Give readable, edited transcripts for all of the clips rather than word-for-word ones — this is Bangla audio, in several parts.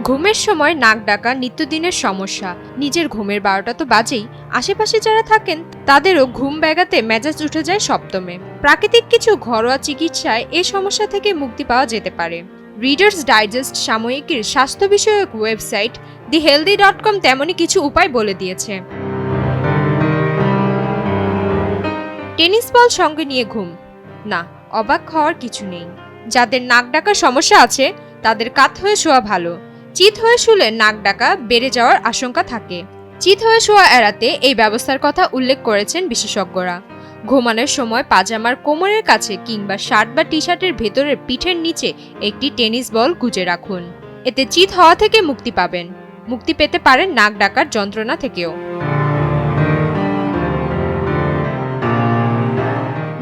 ঘুমের সময় নাক ডাকা নিত্যদিনের সমস্যা। নিজের ঘুমের 12টা তো বাজেই, আশেপাশে যারা থাকেন তাদেরও ঘুম ব্যাঘাতে মেজাজ উঠে যায় সপ্তমে। প্রাকৃতিক কিছু ঘরোয়া চিকিৎসায় এই সমস্যা থেকে মুক্তি পাওয়া যেতে পারে। রিডার্স ডাইজেস্ট সাময়িকীর স্বাস্থ্য বিষয়ক ওয়েবসাইট thehealthy.com তেমনই কিছু উপায় বলে দিয়েছে। টেনিস বল সঙ্গে নিয়ে ঘুম? না, অবাক হওয়ার কিছু নেই। যাদের নাক ডাকার সমস্যা আছে তাদের কাত হয়ে শোয়া ভালো। চিত হয়ে শুলে নাক ডাকা বেড়ে যাওয়ার আশঙ্কা থাকে। চিত হয়ে শোয়া এড়াতে এই ব্যবস্থার কথা উল্লেখ করেছেন বিশেষজ্ঞরা। ঘুমানোর সময় পাজামার কোমরের কাছে কিংবা শার্ট বা টি শার্টের ভেতরের পিঠের নিচে একটি টেনিস বল গুজে রাখুন। এতে চিত হওয়া থেকে মুক্তি পাবেন। মুক্তি পেতে পারেন নাক ডাকার যন্ত্রণা থেকেও।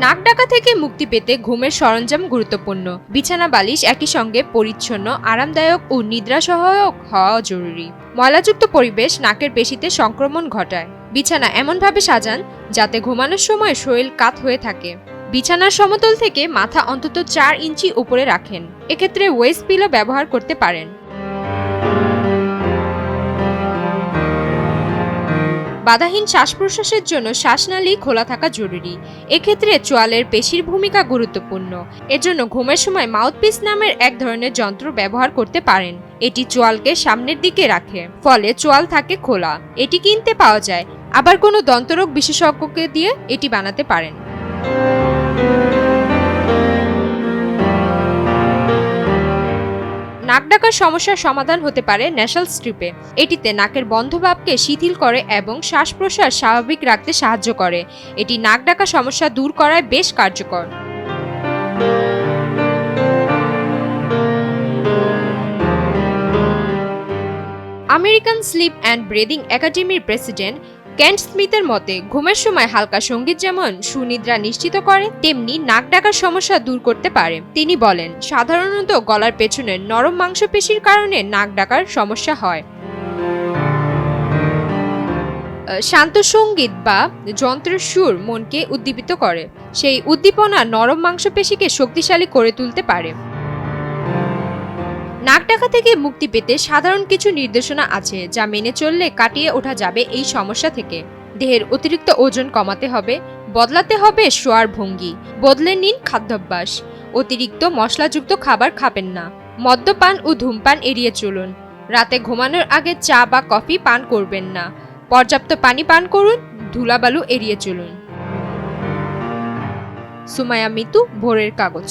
নাক ডাকা থেকে মুক্তি পেতে ঘুমের সরঞ্জাম গুরুত্বপূর্ণ। বিছানা বালিশ একই সঙ্গে পরিচ্ছন্ন, আরামদায়ক ও নিদ্রা সহায়ক হওয়া জরুরি। ময়লাযুক্ত পরিবেশ নাকের পেশিতে সংক্রমণ ঘটায়। বিছানা এমনভাবে সাজান যাতে ঘুমানোর সময় শরীর কাত হয়ে থাকে। বিছানার সমতল থেকে মাথা অন্তত 4 ইঞ্চি উপরে রাখেন। এক্ষেত্রে ওয়েস্ট পিলো ব্যবহার করতে পারেন। বাধাহীন শ্বাস প্রশ্বাসের জন্য শ্বাসনালী খোলা থাকা জরুরি। এক্ষেত্রে চোয়ালের পেশির ভূমিকা গুরুত্বপূর্ণ। এজন্য ঘুমের সময় মাউথপিস নামের এক ধরনের যন্ত্র ব্যবহার করতে পারেন। এটি চোয়ালকে সামনের দিকে রাখে, ফলে চোয়াল থাকে খোলা। এটি কিনতে পাওয়া যায়, আবার কোনো দন্তরোগ বিশেষজ্ঞকে দিয়ে এটি বানাতে পারেন। নাক ডাকার সমস্যার সমাধান হতে পারে ন্যাসাল স্ট্রিপে। এটিতে নাকের বন্ধভাবকে শিথিল করে এবং শ্বাস প্রশ্বাস স্বাভাবিক রাখতে সাহায্য করে। এটি নাক ডাকা সমস্যা দূর করায় বেশ কার্যকর। আমেরিকান স্লিপ অ্যান্ড ব্রিদিং একাডেমির প্রেসিডেন্ট কেন্ট স্মিথের মতে, ঘুমের সময় হালকা সঙ্গীত যেমন সুনিদ্রা নিশ্চিত করে, তেমনি নাক ডাকার সমস্যা দূর করতে পারে। তিনি বলেন, সাধারণত গলার পেছনের নরম মাংসপেশির কারণে নাক ডাকার সমস্যা হয়। শান্ত সঙ্গীত বা যন্ত্রের সুর মনকে উদ্দীপিত করে। সেই উদ্দীপনা নরম মাংসপেশিকে শক্তিশালী করে তুলতে পারে। নাক ডাকা থেকে মুক্তি পেতে সাধারণ কিছু নির্দেশনা আছে, যা মেনে চললে কাটিয়ে ওঠা যাবে এই সমস্যা থেকে। দেহের অতিরিক্ত ওজন কমাতে হবে, বদলাতে হবে শোয়ার ভঙ্গি, বদলে নিন খাদ্যাভ্যাস। অতিরিক্ত মশলাযুক্ত খাবার খাবেন না। মদ্যপান ও ধূমপান এড়িয়ে চলুন। রাতে ঘুমানোর আগে চা বা কফি পান করবেন না। পর্যাপ্ত পানি পান করুন। ধুলাবালু এড়িয়ে চলুন। সুমাইয়া মিতু, ভোরের কাগজ।